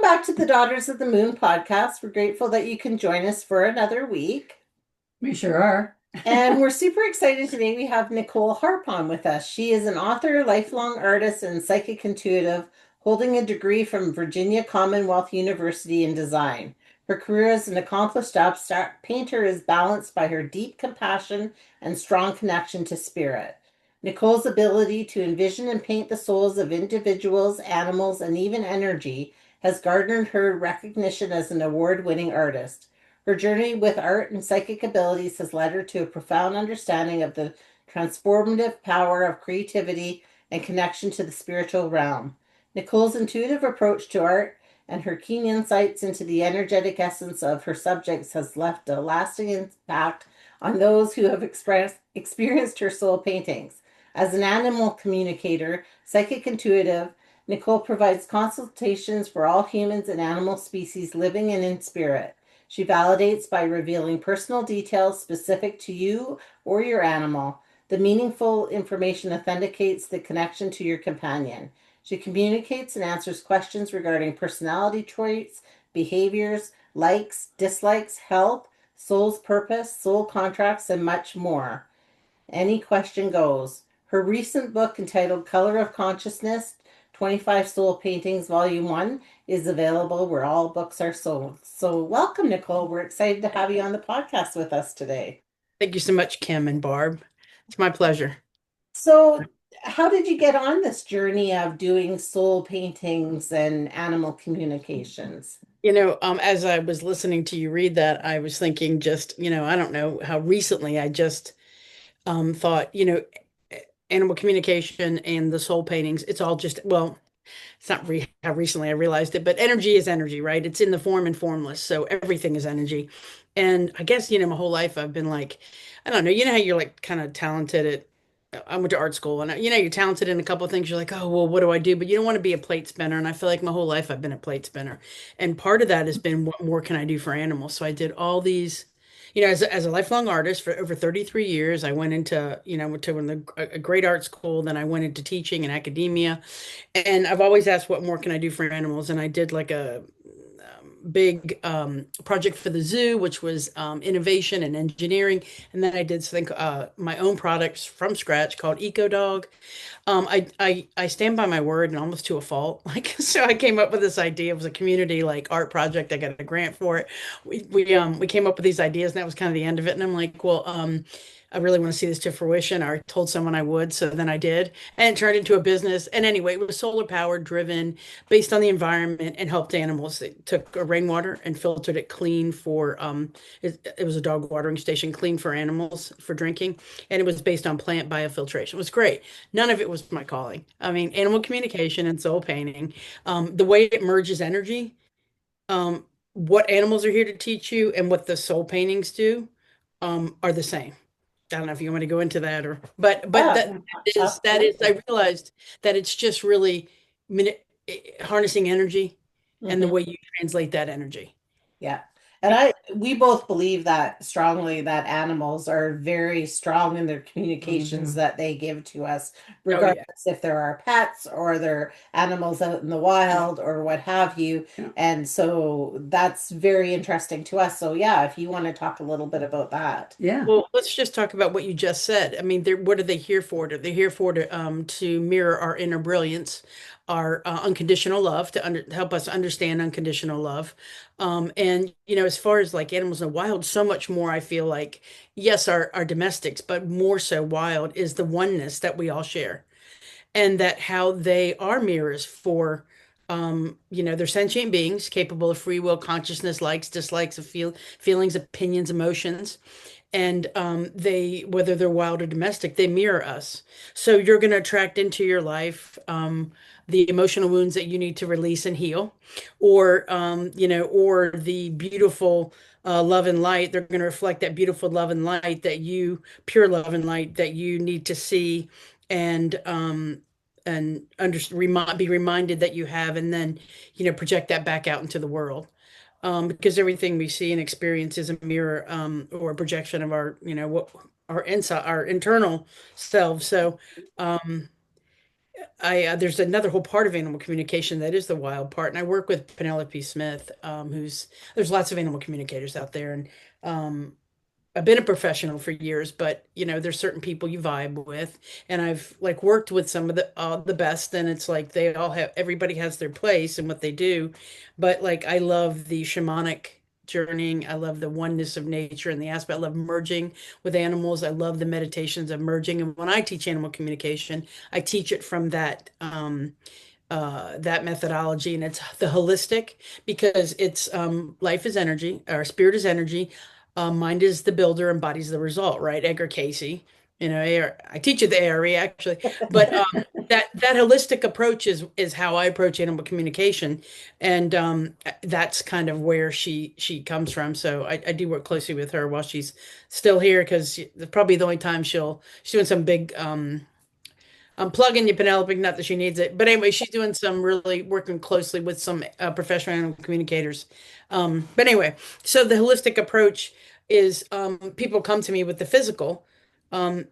back to the Daughters of the Moon podcast. We're grateful that you can join us for another week. We sure are. And we're super excited today. We have Nicole Harp on with us. She is an author, lifelong artist, and psychic intuitive, holding a degree from Virginia Commonwealth University in design. Her career as an accomplished abstract painter is balanced by her deep compassion and strong connection to spirit. Nicole's ability to envision and paint the souls of individuals, animals, and even energy has garnered her recognition as an award-winning artist. Her journey with art and psychic abilities has led her to a profound understanding of the transformative power of creativity and connection to the spiritual realm. Nicole's intuitive approach to art and her keen insights into the energetic essence of her subjects has left a lasting impact on those who have experienced her soul paintings. As an animal communicator, psychic intuitive, Nicole provides consultations for all humans and animal species living and in spirit. She validates by revealing personal details specific to you or your animal. The meaningful information authenticates the connection to your companion. She communicates and answers questions regarding personality traits, behaviors, likes, dislikes, health, soul's purpose, soul contracts, and much more. Any question goes. Her recent book entitled Color of Consciousness 25 Soul Paintings, Volume 1, is available where all books are sold. So, welcome, Nicole. We're excited to have you on the podcast with us today. Thank you so much, Kim and Barb. It's my pleasure. So, how did you get on this journey of doing soul paintings and animal communications? As I was listening to you read that, I was thinking just, I don't know how recently I just thought, animal communication and the soul paintings, it's all just, well, it's not how recently I realized it, but energy is energy, right? It's in the form and formless. So everything is energy. And I guess, my whole life I've been like, I don't know, how you're like kind of talented at, I went to art school and you're talented in a couple of things. You're like, oh, well, what do I do? But you don't want to be a plate spinner. And I feel like my whole life I've been a plate spinner. And part of that has been what more can I do for animals? So I did all these, as a lifelong artist for over 33 years, I went into, went to a great art school. Then I went into teaching and academia. And I've always asked, what more can I do for animals? And I did like a big project for the zoo, which was innovation and engineering. And then I did something, my own products from scratch called Eco Dog. I stand by my word and almost to a fault. Like, so I came up with this idea. It was a community like art project. I got a grant for it. We came up with these ideas, and that was kind of the end of it. And I'm like, well, I really want to see this to fruition. I told someone I would, so then I did, and it turned into a business. And anyway, it was solar powered, driven, based on the environment, and helped animals. They took rainwater and filtered it clean for it was a dog watering station, clean for animals for drinking, and it was based on plant biofiltration. It was great. None of it was my calling. I mean, animal communication and soul painting, the way it merges energy, what animals are here to teach you, and what the soul paintings do, are the same. I don't know if you want to go into that or, but Yeah, that is, absolutely. I realized that it's just really harnessing energy and the Mhm. way you translate that energy. Yeah. And we both believe that strongly that animals are very strong in their communications Mhm. that they give to us, Oh yeah. regardless if they're our pets or they're animals out in the wild or what have you. Yeah. And so that's very interesting to us. So yeah, if you want to talk a little bit about that. Yeah. Well, let's just talk about what you just said. I mean, what are they here for? They're here for to mirror our inner brilliance, our unconditional love, help us understand unconditional love. And as far as like animals in the wild, so much more. I feel like yes, our domestics, but more so wild is the oneness that we all share, and that how they are mirrors for. They're sentient beings capable of free will, consciousness, likes, dislikes, of feelings, opinions, emotions, and they, whether they're wild or domestic, they mirror us. So you're going to attract into your life the emotional wounds that you need to release and heal, or or the beautiful love and light. They're going to reflect that beautiful love and light pure love and light that you need to see and be reminded that you have, and then project that back out into the world, because everything we see and experience is a mirror, or a projection of what our inside, our internal selves. So, um, I there's another whole part of animal communication that is the wild part, and I work with Penelope Smith, who's there's lots of animal communicators out there, and um, I've been a professional for years, but there's certain people you vibe with, and I've like worked with some of the best, and it's like everybody has their place and what they do, but like I love the shamanic journeying, I love the oneness of nature and the aspect, I love merging with animals, I love the meditations of merging, and when I teach animal communication, I teach it from that methodology, and it's the holistic because it's life is energy, or spirit is energy, mind is the builder, and body's the result, right? Edgar Casey, I teach at the ARE actually, but that holistic approach is how I approach animal communication, and that's kind of where she comes from. So I do work closely with her while she's still here because probably the only time she's doing some big I'm plugging you, Penelope, not that she needs it. But anyway, she's doing some really working closely with some professional animal communicators. But anyway, so the holistic approach is people come to me with the physical,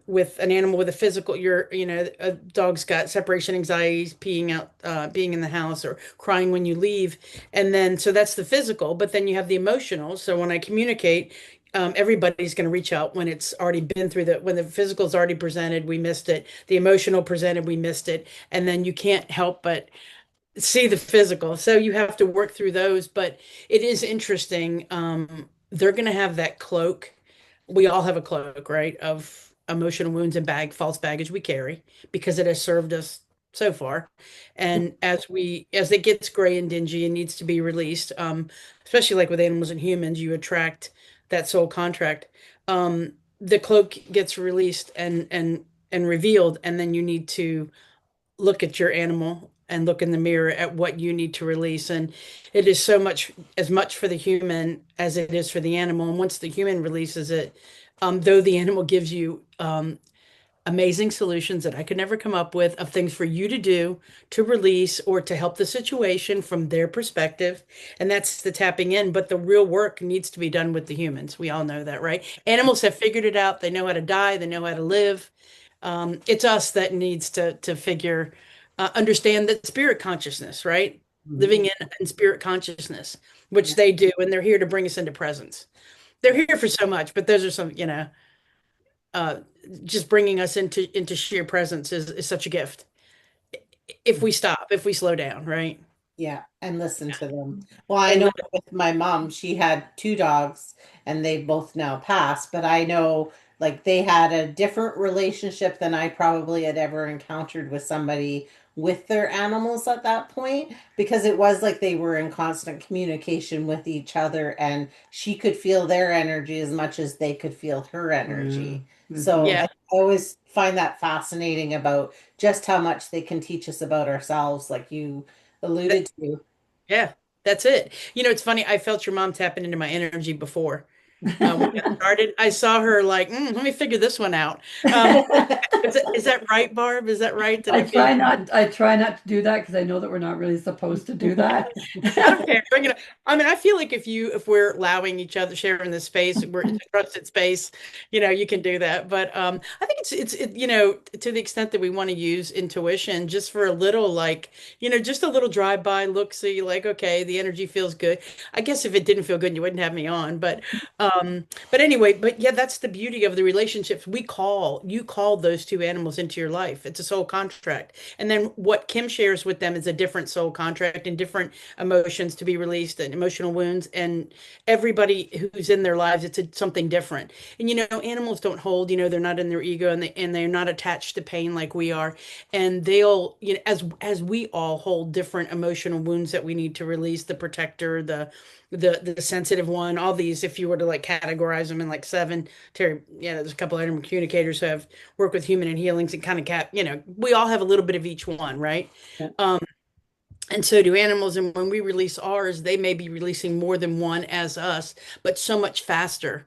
with an animal with a physical, a dog's got separation anxieties, peeing out, being in the house, or crying when you leave. And then, so that's the physical, but then you have the emotional. So when I communicate, everybody's going to reach out when it's already been through when the physical's already presented, we missed it. The emotional presented, we missed it. And then you can't help but see the physical. So you have to work through those. But it is interesting. They're going to have that cloak. We all have a cloak, right? Of emotional wounds and false baggage we carry because it has served us so far. And as it gets gray and dingy and needs to be released, especially like with animals and humans, you attract that soul contract. The cloak gets released and revealed, and then you need to look at your animal and look in the mirror at what you need to release. And it is so much as much for the human as it is for the animal. And once the human releases it, though the animal gives you amazing solutions that I could never come up with of things for you to do to release or to help the situation from their perspective. And that's the tapping in. But the real work needs to be done with the humans. We all know that, right? Animals have figured it out. They know how to die, they know how to live. It's us that needs to understand that spirit consciousness, right? Living in spirit consciousness, which Yeah. they do, and they're here to bring us into presence. They're here for so much, but those are some, uh, just bringing us into sheer presence is such a gift. If we stop, if we slow down, right? Yeah, and listen to them. Well, I And know live. with my mom, she had two dogs and they both now passed, but I know like they had a different relationship than I probably had ever encountered with somebody with their animals at that point because it was like they were in constant communication with each other and she could feel their energy as much as they could feel her energy. So Yeah, I always find that fascinating about just how much they can teach us about ourselves, like you alluded to. yeah, that's it. It's funny. I felt your mom tapping into my energy before we got started. I saw her like, let me figure this one out. Um, is that right, Barb? Is that right? Did I feel? I try not to do that because I know that we're not really supposed to do that. I don't care. Bring it up. I mean, I feel like if we're allowing each other sharing this space, it's a trusted space, you can do that. But I think to the extent that we want to use intuition just for a little, like, just a little drive-by look, see, like, okay, the energy feels good. I guess if it didn't feel good, you wouldn't have me on. But anyway, but yeah, that's the beauty of the relationships. You call those two animals into your life. It's a soul contract. And then what Kim shares with them is a different soul contract and different emotions to be released and emotional wounds. And everybody who's in their lives, something different. And animals don't hold, they're not in their ego, and they're not attached to pain like we are. And they'll, as we all hold different emotional wounds that we need to release, the protector, the sensitive one, all these, if you were to like categorize them in like seven, Terry, there's a couple of animal communicators who have worked with human and healings and kind of we all have a little bit of each one, right? Yeah. And so do animals. And when we release ours, they may be releasing more than one as us, but so much faster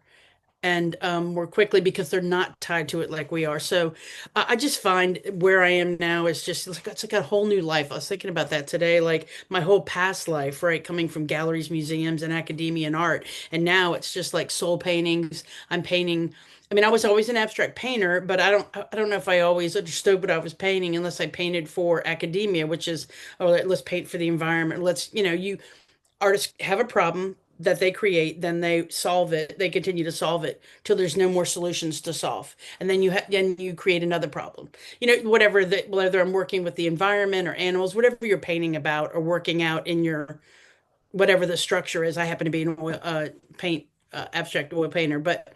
and more quickly because they're not tied to it like we are. So I just find where I am now is just it's like a whole new life. I was thinking about that today, like my whole past life, right? Coming from galleries, museums, and academia and art. And now it's just like soul paintings. I'm painting I mean, I was always an abstract painter, but I don't know if I always understood what I was painting unless I painted for academia, which is, oh, let's paint for the environment. Let's, you artists have a problem that they create, then they solve it. They continue to solve it till there's no more solutions to solve, and then you create another problem. Whether I'm working with the environment or animals, whatever you're painting about or working out in your whatever the structure is. I happen to be an paint abstract oil painter, but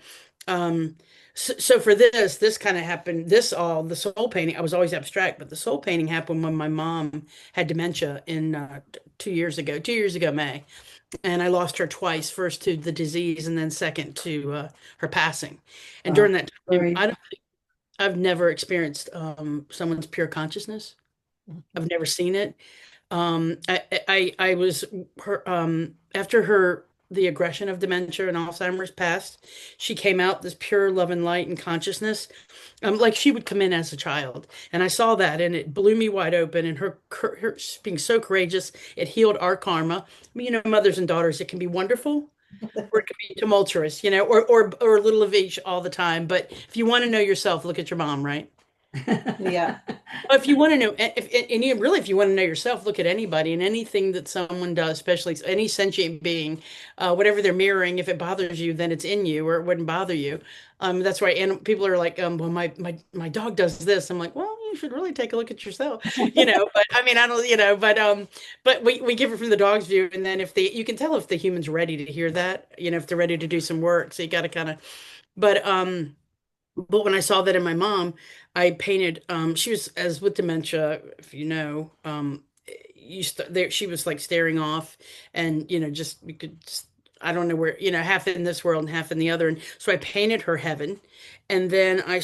so for this kind of happened. The soul painting. I was always abstract, but the soul painting happened when my mom had dementia in 2 years ago. 2 years ago, May, and I lost her twice. First to the disease, and then second to her passing. And during that time, Sorry. I've never experienced someone's pure consciousness. I've never seen it. I was her after her the aggression of dementia and Alzheimer's passed, she came out this pure love and light and consciousness, like she would come in as a child, and I saw that, and it blew me wide open. And her being so courageous, it healed our karma. I mean, mothers and daughters, it can be wonderful, or it can be tumultuous, or a little of each all the time. But if you want to know yourself, look at your mom, right? Yeah. Well, if you want to know, if you want to know yourself, look at anybody and anything that someone does, especially any sentient being, whatever they're mirroring. If it bothers you, then it's in you, or it wouldn't bother you. That's right. And people are like, well, my dog does this. I'm like, well, you should really take a look at yourself, But I mean, I don't, but we give it from the dog's view, and then you can tell if the human's ready to hear that, if they're ready to do some work. So you got to kind of, but but when I saw that in my mom, I painted, she was as with dementia, if she was like staring off, and just we could just, I don't know where, half in this world and half in the other. And so I painted her heaven, and then I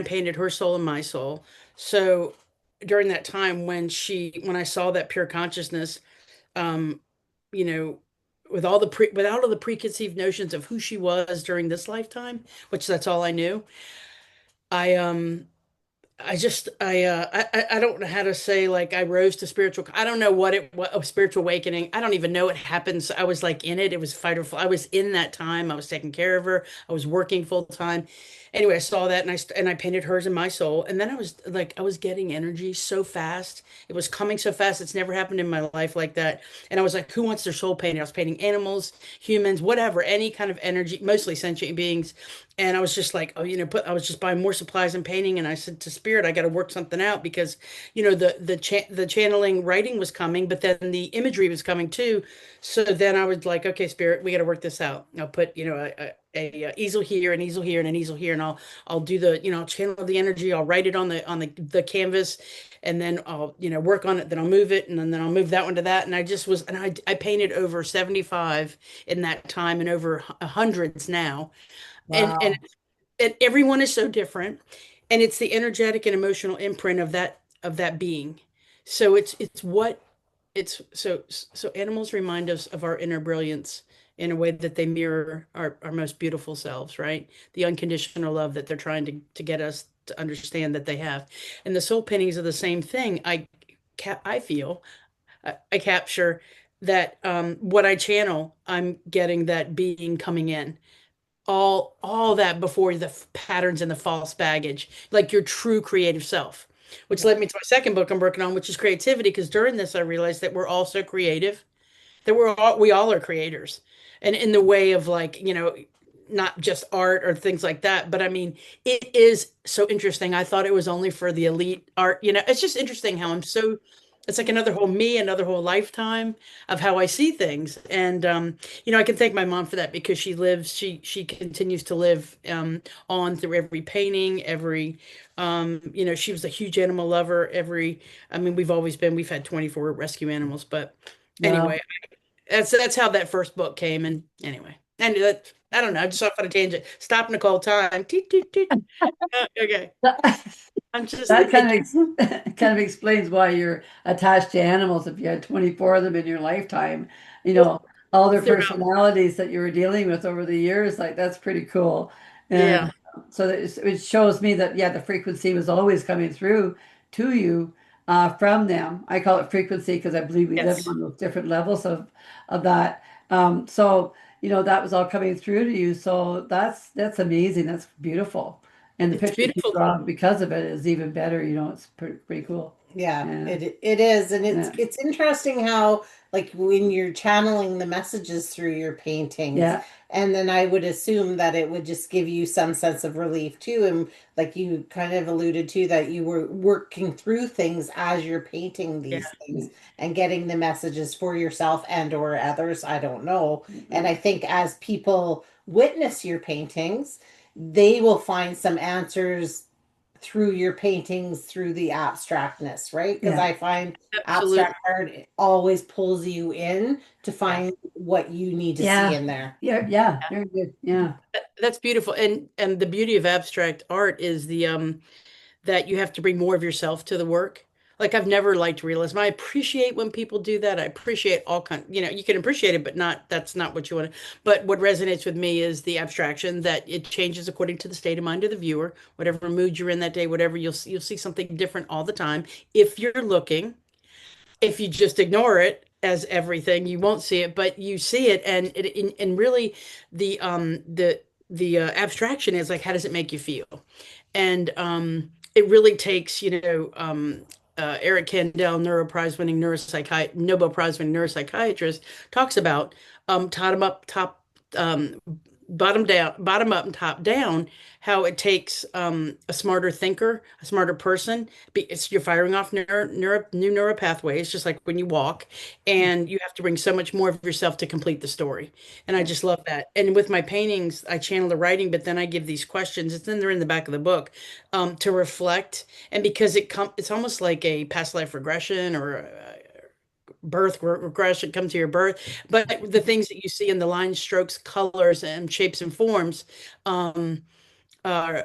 painted her soul and my soul. So during that time when I saw that pure consciousness, um, you know, without all the preconceived notions of who she was during this lifetime, which that's all I knew. I I just I don't know how to say, like, I rose to spiritual. I don't know what a spiritual awakening. I don't even know what happens. I was like in it. It was fight or flight. I was in that time. I was taking care of her. I was working full time. Anyway, I saw that, and I painted hers and my soul. And then I was getting energy so fast. It was coming so fast. It's never happened in my life like that. And I was like, who wants their soul painted? I was painting animals, humans, whatever, any kind of energy, mostly sentient beings. And I was just like, oh, I was just buying more supplies and painting. And I said to Spirit, I got to work something out, because, the channeling writing was coming, but then the imagery was coming too. So then I was like, okay, Spirit, we got to work this out. I'll put, a easel here, an easel here, and an easel here, and I'll do I'll channel the energy. I'll write it on the canvas, and then I'll, work on it. Then I'll move it, and then I'll move that one to that. And I painted over 75 in that time, and over hundreds now, and and Wow. and everyone is so different, and it's the energetic and emotional imprint of that being. So so animals remind us of our inner brilliance in a way that they mirror our most beautiful selves, right? The unconditional love that they're trying to get us to understand that they have. And the soul paintings are the same thing. I feel I capture that, what I channel, I'm getting that being coming in, all that before the patterns and the false baggage, like your true creative self, which led me to my second book I'm working on, which is creativity. Because during this I realized that we're all so creative, that we all are creators, and in the way of, like, not just art or things like that, but I mean, it is so interesting. I thought it was only for the elite art. It's just interesting how it's like another whole me, another whole lifetime of how I see things. And I can thank my mom for that, because she continues to live, on through every painting, every, she was a huge animal lover. I mean, we've had 24 rescue animals, but Wow. anyway, that's how that first book came. And anyway, and I don't know, I just off on a tangent. Stop, Nicole, time. Toot, toot, toot. Okay, I'm just That kind of explains why you're attached to animals if you had 24 of them in your lifetime. You know, all their throughout. personalities that you were dealing with over the years, like that's pretty cool. And Yeah. so it shows me that, yeah, the frequency was always coming through to you from them. I call it frequency because I believe we live Yes. on those different levels of that. So that was all coming through to you. So that's amazing. That's beautiful. And the It's picture you beautiful. draw because of it is even better. It's pretty cool. Yeah, Yeah. it is, and it's Yeah. it's interesting how like when you're channeling the messages through your paintings, Yeah. and then I would assume that it would just give you some sense of relief too, and like you kind of alluded to that you were working through things as you're painting Yeah. these things and getting the messages for yourself and or others, I don't know. And I Mhm. think as people witness your paintings, they will find some answers through your paintings through the abstractness, right? Because Yeah. I find Absolutely. abstract art always pulls you in to Yeah. find what you need to see Yeah. in there. Yeah. Yeah. Very good. Yeah. That's beautiful. And the beauty of abstract art is the that you have to bring more of yourself to the work. Like I've never liked realism. I appreciate when people do that. I appreciate all kind, you can appreciate it, but not that's not what you want to. But what resonates with me is the abstraction that it changes according to the state of mind of the viewer, whatever mood you're in that day, whatever you'll see something different all the time. If you're looking, if you just ignore it as everything, you won't see it, but you see it, and really the abstraction is like, how does it make you feel? And it really takes, Eric Kandel, Nobel Prize winning neuropsychiatrist, talks about um, bottom up and top down, how it takes a smarter thinker, a smarter person. You're firing off new neural pathways, just like when you walk, and you have to bring so much more of yourself to complete the story. And I Yeah. just love that. And with my paintings, I channel the writing, but then I give these questions. It's then they're in the back of the book to reflect. And because it's almost like a past life regression or birth regression, come to your birth, but the things that you see in the lines, strokes, colors, and shapes and forms um,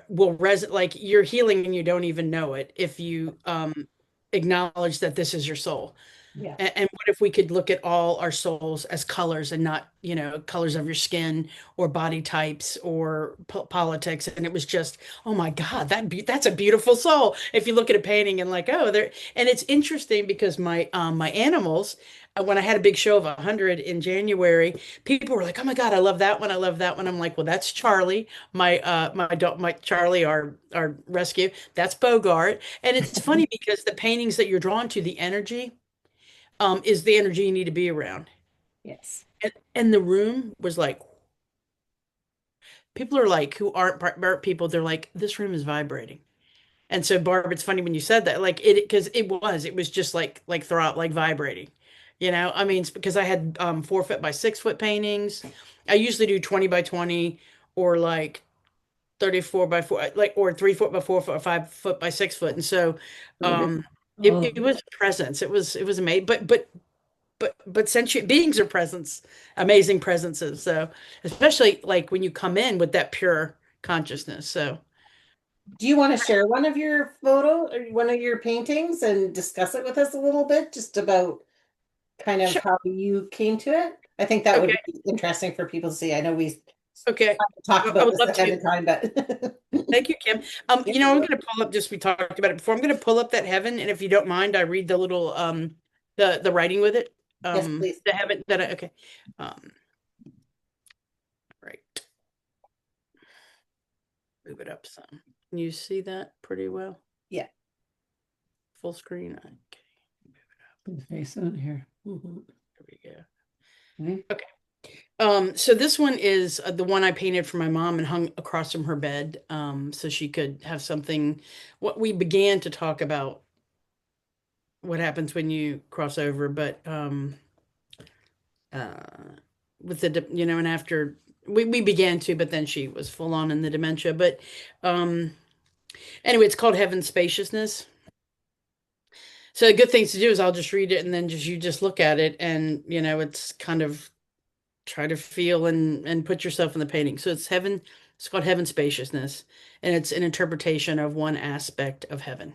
will resonate. Like you're healing and you don't even know it if you acknowledge that this is your soul. Yeah. And what if we could look at all our souls as colors and not, colors of your skin or body types or politics? And it was just, oh my God, that's a beautiful soul. If you look at a painting and like, oh, there, and it's interesting because my animals, when I had a big show of 100 in January, people were like, oh my God, I love that one. I love that one. I'm like, well, that's Charlie, my Charlie, our rescue. That's Bogart. And it's funny because the paintings that you're drawn to, the energy is the energy you need to be around. Yes. And the room was like, people are like, who aren't art people, they're like, this room is vibrating. And so, Barb, it's funny when you said that, like because it was just like throb, like vibrating. I mean, it's because I had 4 foot by 6 foot paintings. I usually do 20 by 20 or like 34 by 4, like, or 3 foot by 4 foot or 5 foot by 6 foot. And so, Really good. um, Oh, it was presence. It was amazing. But sentient beings are presence, amazing presences. So especially like when you come in with that pure consciousness. So Do you want to share one of your photo or one of your paintings and discuss it with us a little bit, just about kind of sure. how you came to it? I think that would Okay. be interesting for people to see. I know we Okay. talked I about would this love ahead to. of time, but Thank you, Kim. yeah, I'm going to pull up, just we talked about it before. I'm going to pull up that heaven, and if you don't mind, I read the little the writing with it. yes, please. The heaven that okay. Um, right. Move it up some. Can you see that pretty well? Yeah. Full screen. Okay. put a face on it here. Mhm. There we go. Okay. Okay. So this one is the one I painted for my mom and hung across from her bed, so she could have something. What we began to talk about what happens when you cross over, but uh, with and after we began to, but then she was full on in the dementia. But um, anyway, it's called Heaven Spaciousness. So the good things to do is I'll just read it and then you just look at it, and it's kind of try to feel and put yourself in the painting. So it's called Heaven Spaciousness, and it's an interpretation of one aspect of heaven.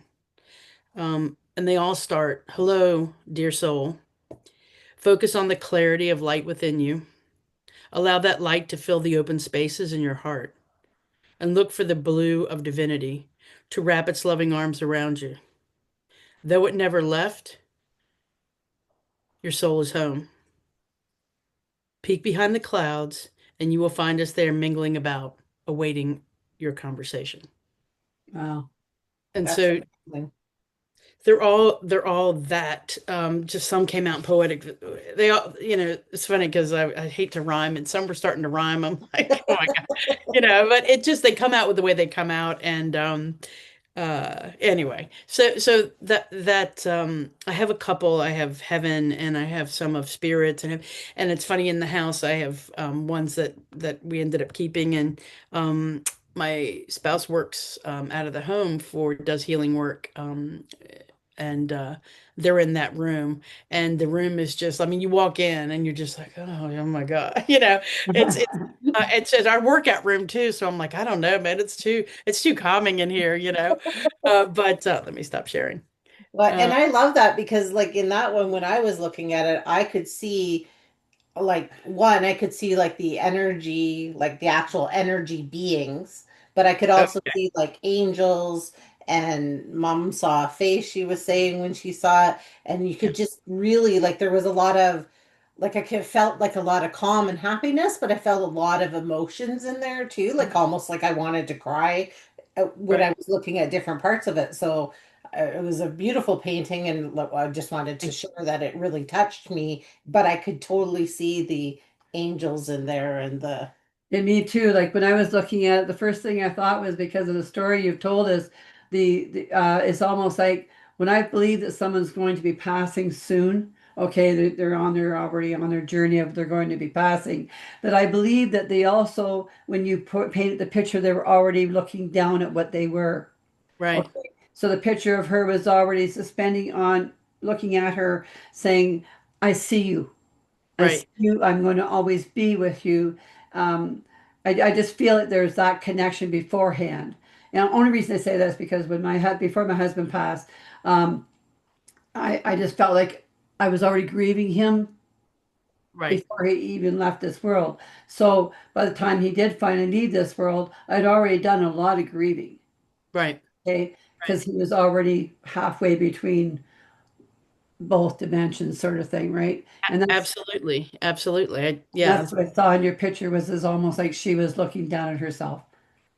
And they all start, hello, dear soul. Focus on the clarity of light within you. Allow that light to fill the open spaces in your heart, and look for the blue of divinity to wrap its loving arms around you. Though it never left, your soul is home. Peek behind the clouds and you will find us there mingling about, awaiting your conversation. Wow. And That's so amazing. they're all that. Just some came out poetic. They all, it's funny because I hate to rhyme, and some were starting to rhyme. I'm like, oh my God, but it just, they come out with the way they come out. And anyway, so I have a couple. I have heaven, and I have some of spirits, and it's funny, in the house I have ones that we ended up keeping. And my spouse works out of the home, does healing work, and they're in that room, and the room is just, I mean, you walk in and you're just like, oh my God, it's our workout room too. So I'm like, I don't know, man, it's too calming in here, but let me stop sharing. But and uh, I love that because like in that one, when I was looking at it, I could see like one, I could see like the energy, like the actual energy beings, but I could also okay, see like angels, and mom saw a face, she was saying when she saw it, and you yeah, could just really like there was a lot of like I could felt like a lot of calm and happiness, but I felt a lot of emotions in there too, like almost like I wanted to cry when right. I was looking at different parts of it. So it was a beautiful painting, and like, I just wanted to share that it really touched me, but I could totally see the angels in there and the And me too. Like when I was looking at it, the first thing I thought was, because of the story you've told us, it's almost like when I believe that someone's going to be passing soon. Okay, they're already on their journey of they're going to be passing. But I believe that they also, when you painted the picture, they were already looking down at what they were. Right, Okay, so the picture of her was already suspending on, looking at her, saying, "I see you. I see right. you. I'm going to always be with you." Um, I just feel that there's that connection beforehand. And the only reason I say that is because before my husband passed, um, I just felt like I was already grieving him Right, before he even left this world. So by the time he did finally leave this world, I'd already done a lot of grieving. right, Okay, right. because he was already halfway between both dimensions, sort of thing, right? And Absolutely, absolutely. Yeah, that's what I saw in your picture, was is almost like she was looking down at herself.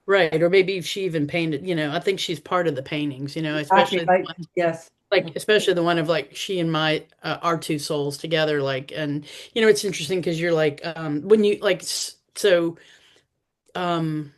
right. Or maybe if she even painted, I think she's part of the paintings, Exactly, especially like yes. especially the one of like she and my our two souls together, like. And it's interesting because you're like, when you like, so um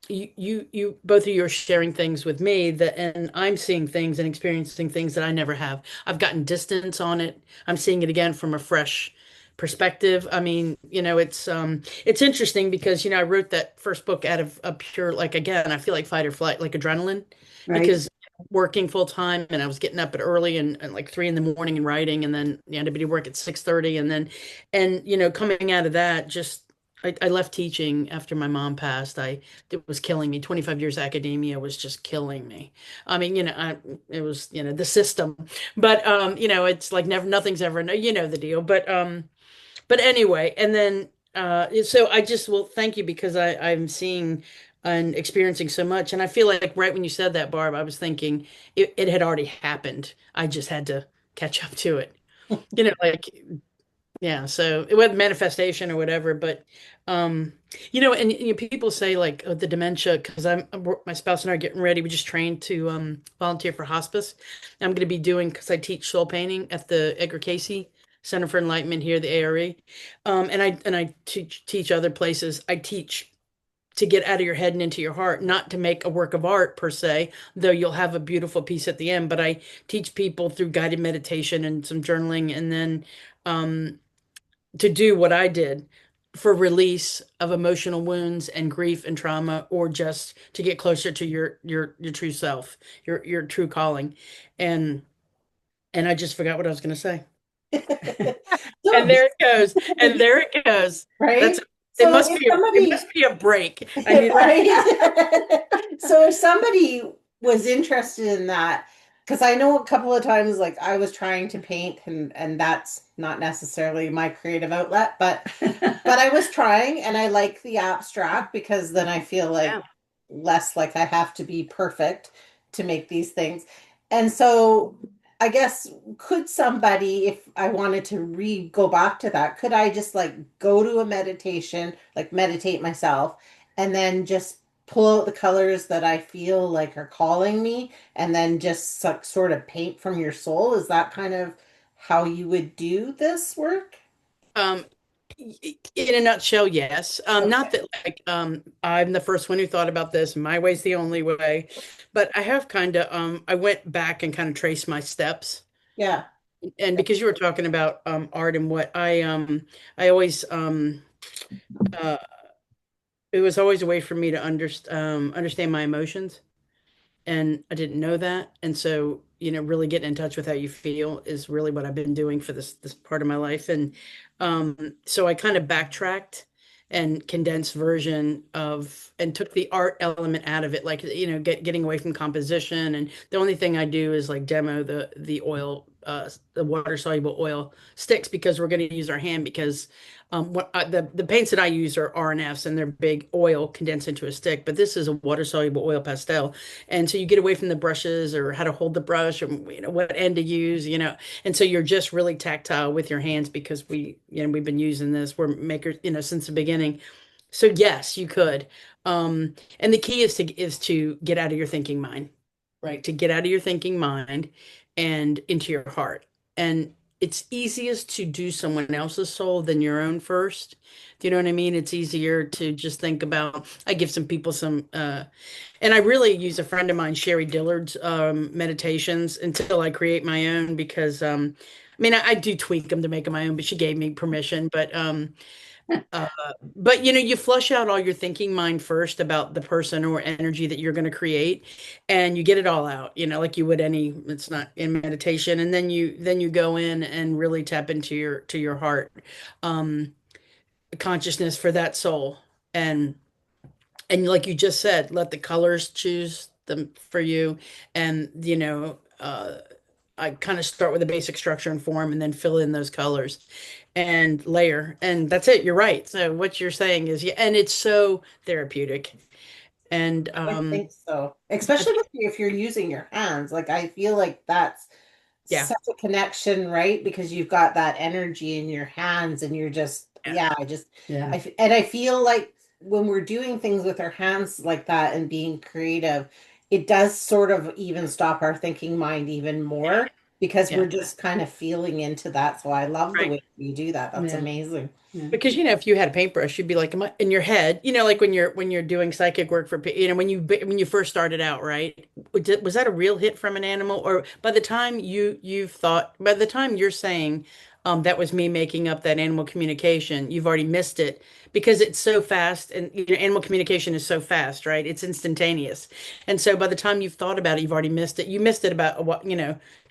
you both of you are sharing things with me, and I'm seeing things and experiencing things that I never have. I've gotten distance on it. I'm seeing it again from a fresh perspective. I mean, it's interesting because I wrote that first book out of a pure, like, again, I feel like fight or flight, like adrenaline, Right. because working full time, and I was getting up at early, and like 3 in the morning and writing, and then I had to be to work at 6:30, and then coming out of that, just I left teaching after my mom passed. It was killing me. 25 years academia was just killing me. I mean, it was, the system, but it's like never, nothing's ever, no, the deal. But anyway, and then so I just, well, thank you, because I'm seeing and experiencing so much, and I feel like right when you said that, Barb, I was thinking it had already happened. I just had to catch up to it. Like, yeah, so it was manifestation or whatever, but and people say like, the dementia, because my spouse and I are getting ready. We just trained to volunteer for hospice. I'm going to be doing, because I teach soul painting at the Edgar Cayce Center for Enlightenment here, the ARE, and I teach other places. I teach to get out of your head and into your heart, not to make a work of art per se, though you'll have a beautiful piece at the end. But I teach people through guided meditation and some journaling, and then um, to do what I did for release of emotional wounds and grief and trauma, or just to get closer to your true self, your true calling. And I just forgot what I was going to say. And so there it goes. And there it goes. That's right. it So must if be it somebody must be a break. I need right. So if somebody was interested in that, because I know a couple of times like I was trying to paint, and that's not necessarily my creative outlet, but I was trying, and I like the abstract because then I feel yeah. like less like I have to be perfect to make these things. And so I guess, could somebody, if I wanted to go back to that, could I just like go to a meditation, like meditate myself, and then just pull out the colors that I feel like are calling me, and then just sort of paint from your soul? Is that kind of how you would do this work? Um, in a nutshell, yes. Not Okay. that like I'm the first one who thought about this. My way's the only way, but I have kind of I went back and kind of traced my steps. Yeah. And because you were talking about art and what I always uh it was always a way for me to understand my emotions, and I didn't know that. And so, really getting in touch with how you feel is really what I've been doing for this part of my life. And so I kind of backtracked and condensed version of and took the art element out of it, like getting away from composition. And the only thing I do is like demo the oil, the water soluble oil sticks, because we're going to use our hand, because the paints that I use are RNFs, and they're big oil condensed into a stick. But this is a water soluble oil pastel, and so you get away from the brushes or how to hold the brush, or what end to use, and so you're just really tactile with your hands, because we've been using this, we're makers, since the beginning. So yes, you could. And the key is to get out of your thinking mind, right? To get out of your thinking mind and into your heart. And it's easiest to do someone else's soul than your own first. Do you know what I mean? It's easier to just think about, I give some people some and I really use a friend of mine, Sherry Dillard's meditations until I create my own, because I mean, I do tweak them to make them my own, but she gave me permission. Uh, but you flush out all your thinking mind first about the person or energy that you're going to create, and you get it all out, like you would any, it's not in meditation, and then you go in and really tap into your heart, um, consciousness for that soul. And like you just said, let the colors choose them for you. And I kind of start with a basic structure and form, and then fill in those colors and layer, and that's it. You're right. So what you're saying is, yeah, and it's so therapeutic. And I think so. Especially if you're using your hands. Like I feel like that's yeah, such a connection, right? Because you've got that energy in your hands and you're just, yeah, yeah, Yeah. and I feel like when we're doing things with our hands like that and being creative, it does sort of even stop our thinking mind even more because yeah, we're just kind of feeling into that. So I love the right. way you do that. That's Yeah. amazing. Yeah. Because if you had a paintbrush, you'd be like, am I, in your head, like when you're doing psychic work for, when you first started out, right? Was that a real hit from an animal, or by the time you're saying, that was me making up that animal communication, you've already missed it, because it's so fast, and animal communication is so fast, right? It's instantaneous, and so by the time you've thought about it, you've already missed it. You missed it about what,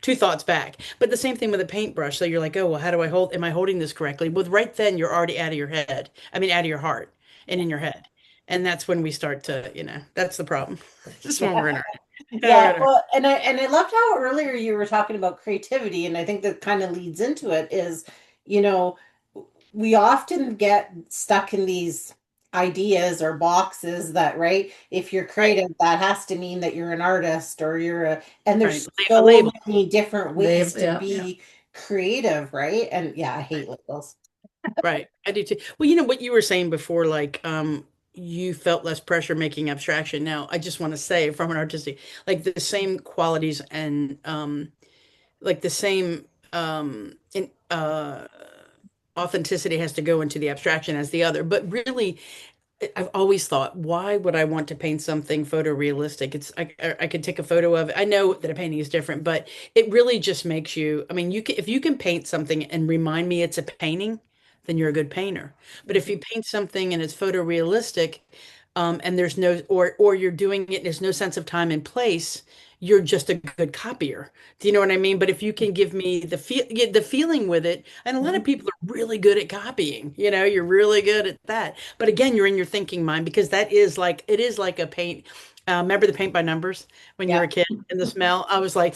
two thoughts back. But the same thing with a paintbrush. So you're like, oh, well, how do I hold? Am I holding this correctly? Well, right then you're already out of your head. I mean, out of your heart and in your head. And that's when we start to, that's the problem. Just when Yeah. we're in our, we're Yeah, in our well, and I loved how earlier you were talking about creativity, and I think that kind of leads into it is, you know, we often get stuck in these ideas or boxes that, right? If you're right, creative, that has to mean that you're an artist or and right. there's A so label. many different ways They, to yeah. be creative, right? And yeah, I hate labels. Right. I do too. Well, what you were saying before, like, you felt less pressure making abstraction. Now, I just want to say, from an artistic, like the same qualities and like the same in authenticity has to go into the abstraction as the other. But really, I've always thought, why would I want to paint something photorealistic? I could take a photo of it. I know that a painting is different, but it really just makes you. I mean, if you can paint something and remind me it's a painting, then you're a good painter. But if you paint something and it's photorealistic, and there's no, or you're doing it, and there's no sense of time and place, you're just a good copier. Do you know what I mean? But if you can give me the feeling with it, and a lot of Mhm. people are really good at copying, you're really good at that. But again, you're in your thinking mind, because it is like a paint. Remember the paint by numbers when you were Yeah. a kid, and the smell? I was like,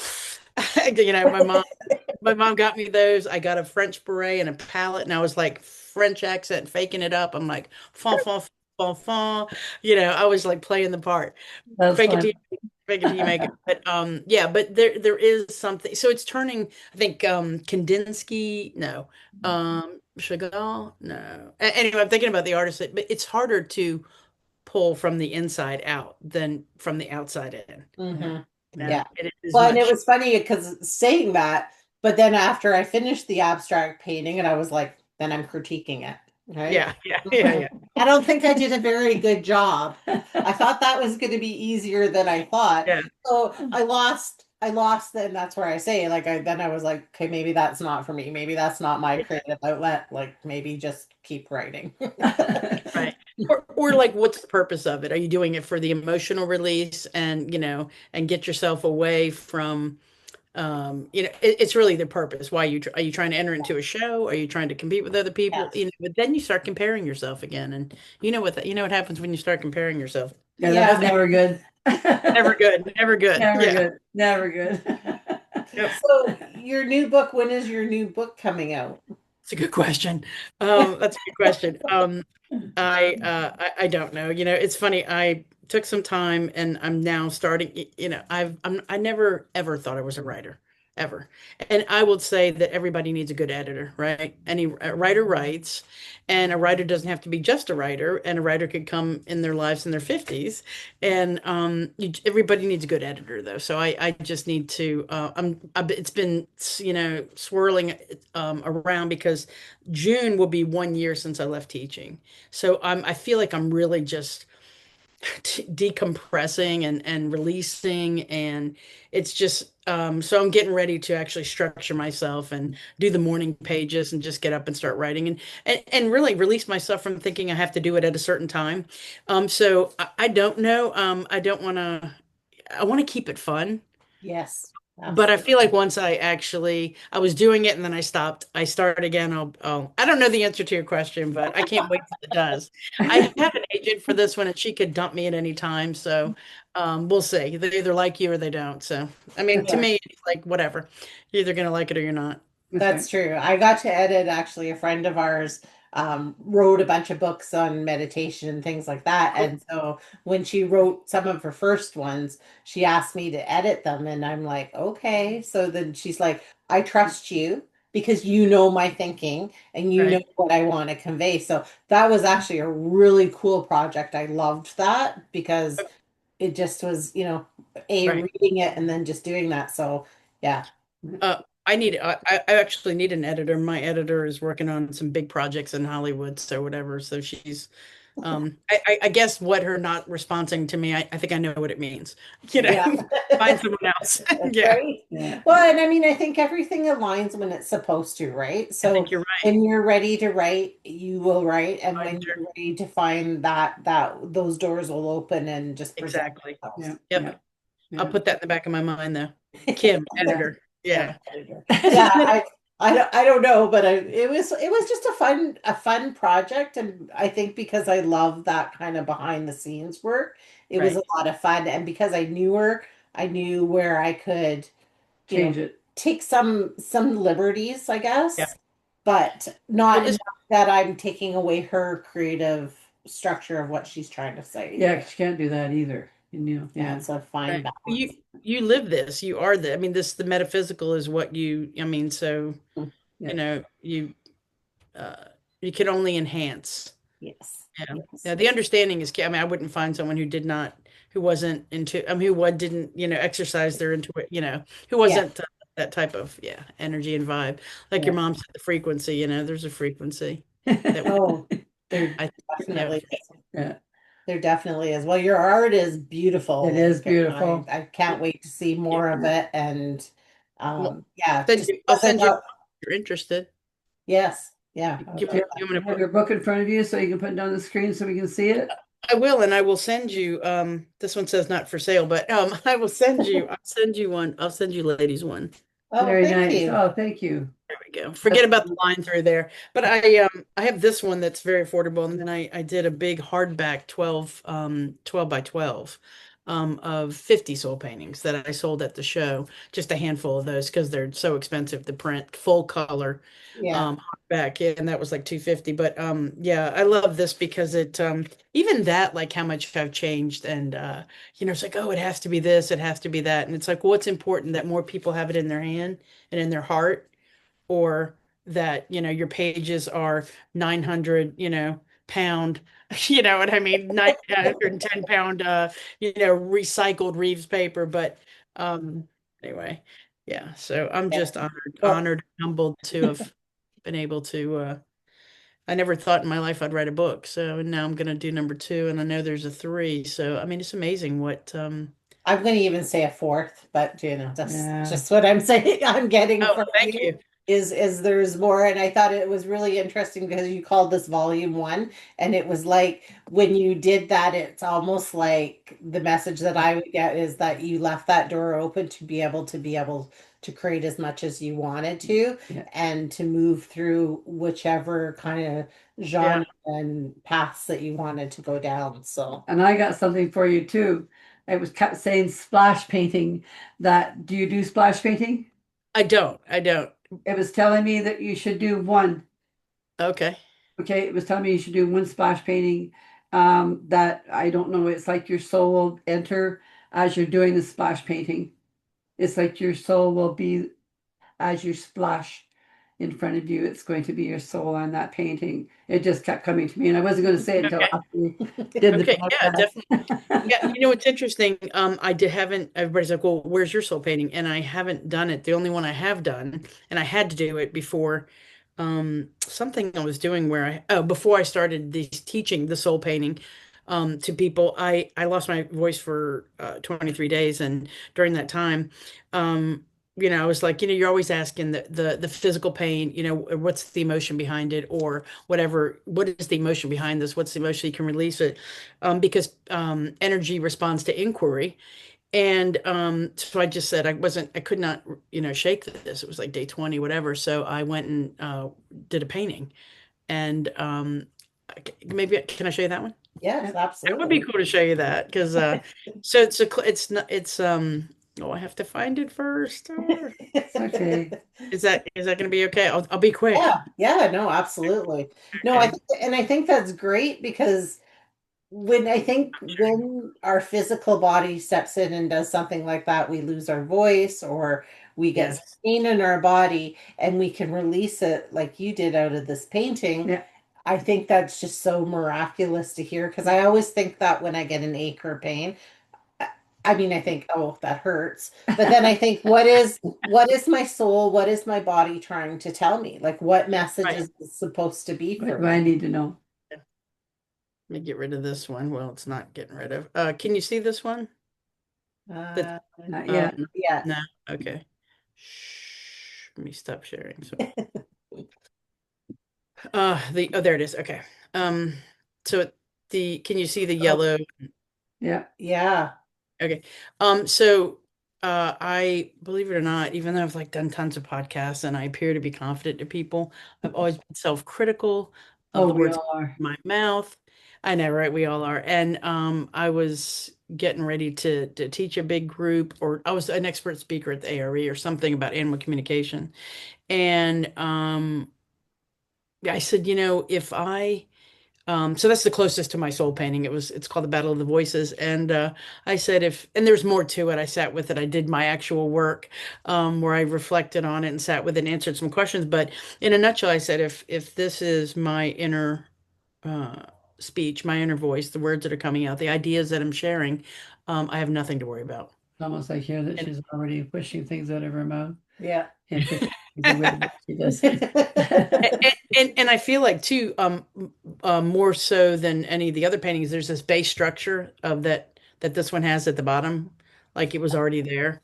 my mom got me those. I got a French beret and a palette, and I was like French accent, faking it up. I'm like, fon, fon, fon, fon. I was like playing the part. That's Fake it till fun. you, Fake it till you make it. But yeah, but there is something. So it's turning, I think Kandinsky, no. Chagall, no. Anyway, I'm thinking about the artist, but it's harder to pull from the inside out than from the outside in. Hmm. No, Yeah. it is Well, and it much. was funny because saying that, but then after I finished the abstract painting, and I was like, then I'm critiquing it, right? Yeah, yeah, yeah, yeah. I don't think I did a very good job. I thought that was going to be easier than I thought. Yeah. So I lost, then that's where I say, like, then I was like, okay, maybe that's not for me. Maybe that's not my creative outlet. Like, maybe just keep writing. Right. Or like, what's the purpose of it? Are you doing it for the emotional release and, and get yourself away from, it's really the purpose. Why are you trying to enter into a show? Are you trying to compete with other people? Yes. But then you start comparing yourself again. And you know what happens when you start comparing yourself. Yeah, that's Yeah. never good. Never good. Never good. Never Yeah. good. Never good. Yep. So your new book, when is your new book coming out? It's a good question. That's a good question. I don't know. It's funny. I took some time and I'm now starting, I never ever thought I was a writer, ever. And I would say that everybody needs a good editor, right? A writer writes, and a writer doesn't have to be just a writer, and a writer could come in their lives in their 50s. And everybody needs a good editor though. So I just need to it's been, swirling around because June will be 1 year since I left teaching. So I feel like I'm really just decompressing and releasing, and it's just so I'm getting ready to actually structure myself and do the morning pages and just get up and start writing and really release myself from thinking I have to do it at a certain time. So I don't know. I want to keep it fun. Yes, But I absolutely. feel like once I was doing it and then I stopped. I start again. I don't know the answer to your question, but I can't wait till it does. I have an agent for this one and she could dump me at any time. So we'll see. They either like you or they don't. So, I mean, to Yeah. me, it's like whatever. You're either going to like it or you're not. That's right. That's true. I got to edit actually a friend of ours wrote a bunch of books on meditation and things like that. Cool. And so when she wrote some of her first ones, she asked me to edit them. And I'm like, okay. So then she's like, I trust you because you know my thinking and you know Right. what I want to convey. So that was actually a really cool project. I loved that because it just was, Right. reading it and then just doing that. So yeah. Uh, I actually need an editor. My editor is working on some big projects in Hollywood, so whatever. So she's, I guess what her not responding to me, I think I know what it means. Yeah. Find someone else. That's Yeah, right. Yeah. Well, and I mean, I think everything aligns when it's supposed to, right? I So think you're right. when you're ready to write, you will write, and Find when your- you're ready to find that those doors will open and just present Exactly. themselves. Yeah. Yeah. Yep. I'll Yeah. put that in the back of my mind though. Kim, Yeah. editor. Yeah. Yeah. Yeah, I don't know, but it was just a fun project, and I think because I love that kind of behind the scenes work, it was a Right. lot of fun, and because I knew her, I knew where I could you know, Change it. take some liberties, I Yeah. guess, but Well, not this that I'm taking away her creative structure of what she's trying to say Yeah, either. 'cause you can't do that either. Yeah, Yeah. it's a fine right. balance. You live this. You are the. I mean, the metaphysical is what you. I mean, so Yeah. you uh, you can only enhance. Yes. Yeah. Yes. Yeah. The understanding is key. I mean, I wouldn't find someone who wasn't into, who what didn't, exercise their intuition, who Yeah. wasn't that type of, energy and vibe. Like your Yeah. mom said, the frequency, there's a frequency that Oh, there I have. definitely is. Yeah. There definitely is. Well, your art is It beautiful. is Like, beautiful. I can't wait to see Yeah. more of it. And Well, yeah, just I'll because I send you love, if you're interested. yes, yeah. Give Do me, you you want me to have put, your book in front of you so you can put it on the screen so we can see it? I will, and I will send you, this one says not for sale, but, I'll send you one. I'll send you ladies one. Oh, Very thank nice. you. Oh, thank you. There we go. Forget about the line through there. But I have this one that's very affordable, and then I did a big hardback 12 by 12. of 50 soul paintings that I sold at the show, just a handful of those because they're so expensive to print, full color, Yeah. back, yeah, and that was like 250. But yeah, I love this because it even that, like how much I've changed, and it's like, oh, it has to be this, it has to be that, and it's like, well, it's important that more people have it in their hand and in their heart, or that, your pages are 900, pound, you know what I mean, 910 pound, recycled Reeves paper. But anyway, yeah, so I'm Yeah. just honored, Well, humbled to have been able to, I never thought in my life I'd write a book. So now I'm going to do number two, and I know there's a three. So, I mean, it's amazing what, I'm going to even say a fourth, but that's Yeah. just what I'm saying. I'm getting oh, from thank you you. is there's more, and I thought it was really interesting because you called this volume one, and it was like when you did that, it's almost like the message that I would get is that you left that door open to be able to create as much as you wanted to, Yeah. and to move through whichever kind of Yeah. genre and paths that you wanted to go down. So. And I got something for you too. It was kept saying splash painting. That do you do splash painting? I don't. It was telling me that you should do one. Okay. Okay, it was telling me you should do one splash painting. That I don't know. It's like your soul will enter as you're doing the splash painting. It's like your soul will be as you splash in front of you. It's going to be your soul on that painting. It just kept coming to me, and I wasn't going to say it until Okay. after we did the Okay. Yeah, definitely. Yeah, podcast. it's interesting. I did haven't. Everybody's like, "Well, where's your soul painting?" And I haven't done it. The only one I have done, and I had to do it before, something I was doing where before I started teaching the soul painting, to people. I lost my voice for 23 days, and during that time, um, I was like, you're always asking the physical pain, what's the emotion behind it, or whatever. What is the emotion behind this? What's the emotion you can release it? Because energy responds to inquiry. And so I just said I could not, shake this. It was like day 20, whatever. So I went and did a painting. And maybe, can I show you that one? Yes, That would be absolutely. cool to show you that, because so it's not, oh, I have to find it first. Oh, Okay. is that going to be okay? I'll be quick. Yeah, yeah, no, absolutely. No, Okay. I think that's great because when our physical body steps in and does something like that, we lose our voice or we get Yes. pain in our body and we can release it like you did out of this painting. Yeah. I think that's just so miraculous to hear because I always think that when I get an ache or pain, I I think, oh, that hurts. But then I think, what is my soul? What is my body trying to tell me? Like, what message Right. is this supposed to be What for do I me? need to know? Let me get rid of this one. Well, it's not getting rid of. Can you see this one? That Uh, Not yet. um yeah. no. Okay. Shh. Let me stop sharing. So there it is. Okay. Um so can you see the Oh, yellow? Yeah. yeah. Okay. So I, believe it or not, even though I've like done tons of podcasts and I appear to be confident to people, I've always been self-critical of Oh, the we words all are. in my mouth. I know, right? We all are. And I was getting ready to teach a big group, or I was an expert speaker at the ARE or something about animal communication. And I said, if I so that's the closest to my soul painting. It's called The Battle of the Voices. And I said, and there's more to it. I sat with it. I did my actual work, where I reflected on it and sat with it and answered some questions. But in a nutshell, I said, if this is my inner uh, speech, my inner voice, the words that are coming out, the ideas that I'm sharing, I have nothing to worry about. It's almost like here that And she's already pushing things out of her mouth Yeah. and pushing things away that she doesn't. and I feel like too, more so than any of the other paintings, there's this base structure of that this one has at the bottom, like it was already there.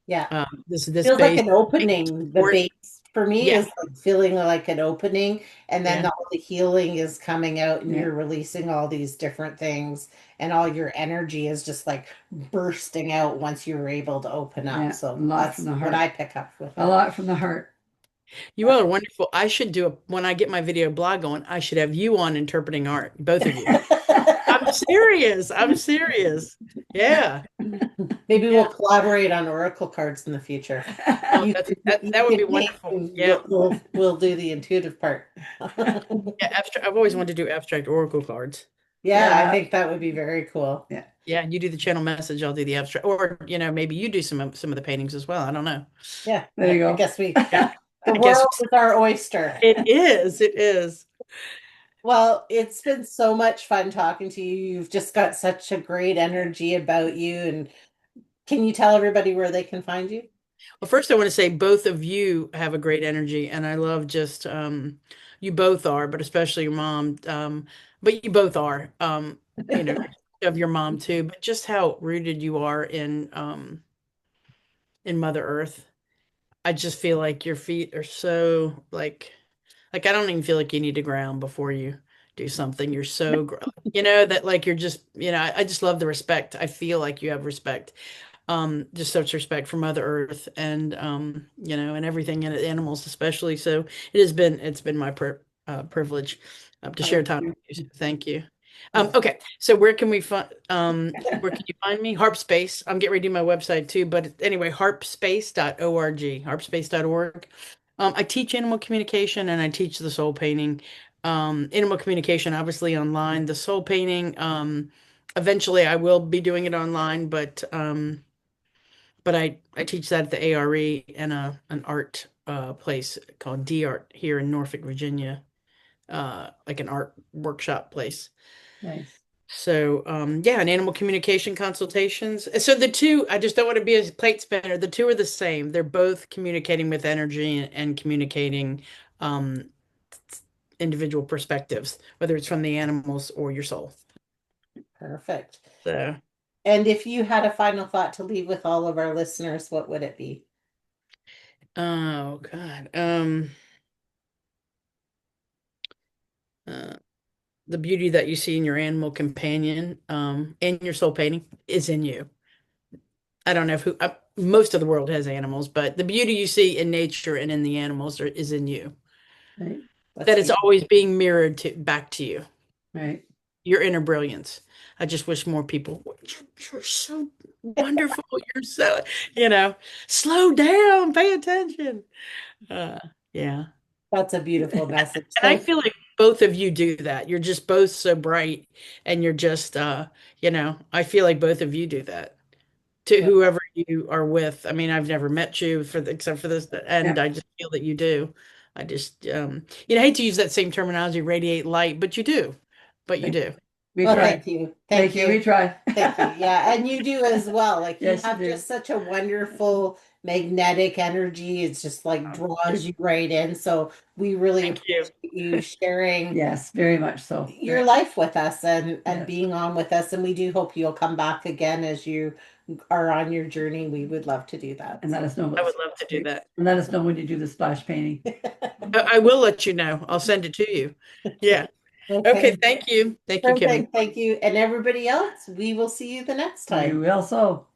Yeah. This Feels like base an opening. The support. base for me Yeah, is like feeling like an opening, and then yeah, all the healing is coming out, and Yeah. you're releasing all these different things, and all your energy is just like bursting out once you're able to open up. Yeah. A So lot from that's the what I heart. pick up with A it. lot from the heart. you all are wonderful. I should when I get my video blog going, I should have you on interpreting art, both of you. I'm serious. I'm serious. Yeah. Maybe Yeah. we'll collaborate on oracle cards in the future. Oh, You, you that would be can paint wonderful. and Yeah. we'll do the intuitive part. Yeah. I've always wanted to do abstract oracle cards. Yeah, I Yeah. think that would be very cool. Yeah. Yeah. You do the channel message. I'll do the abstract, or, maybe you do some of the paintings as well. I don't know. Yeah, There you I go. guess the Yeah. I guess world is our oyster. it is. It is. Well, it's been so much fun talking to you. You've just got such a great energy about you. And can you tell everybody where they can find you? Well, first I want to say both of you have a great energy, and I love just you both are, but especially your mom. But you both are, of your mom too, but just how rooted you are in Mother Earth. I just feel like your feet are so like I don't even feel like you need to ground before you do something. You're so that like you're just, I just love the respect. I feel like you have respect, just such respect for Mother Earth and and everything in it, animals especially. So it's been my privilege to share time with you. So thank you. Okay, so where can you find me? Harpspace. I'm getting ready to do my website too, but anyway, harpspace.org, harpspace.org. I teach animal communication and I teach the soul painting. Animal communication, obviously online. The soul painting, eventually I will be doing it online, but I teach that at the ARE and an art place called D Art here in Norfolk, Virginia, like an art workshop place. Nice. So yeah, and animal communication consultations. So the two, I just don't want to be a plate spinner. The two are the same. They're both communicating with energy and communicating um, individual perspectives, whether it's from the animals or your soul. Perfect. So. And if you had a final thought to leave with all of our listeners, what would it be? Oh God. Uh, the beauty that you see in your animal companion, and your soul painting is in you. I don't know most of the world has animals, but the beauty you see in nature and in the animals is in you. Right. That it's always being mirrored back to you. Right. Your inner brilliance. I just wish more people. You're so wonderful. You're so, slow down, pay attention. Yeah. That's a beautiful message. And I feel like both of you do that. You're just both so bright and you're just I feel like both of you do that to whoever you are with. I mean, I've never met you except for this, and Yeah. I just feel that you do. I just I hate to use that same terminology, radiate light, but you do. But you do. We Well, try. thank you. Thank you. We try. Thank you. Yeah, and you do as well. Like you Yes, you have do. just such a wonderful magnetic energy. It's just like draws you right in. So we really Thank you. appreciate you sharing Yes, very much so. your life with us and Yes. being on with us. And we do hope you'll come back again as you are on your journey. We would love to do that. And let us know. I would love to do that. And let us know when you do the splash painting. I will let you know. I'll send it to you. Yeah. Okay. Thank you. Thank you, Kimmy. Perfect. Thank you. And everybody else, we will see you the next time. You will so.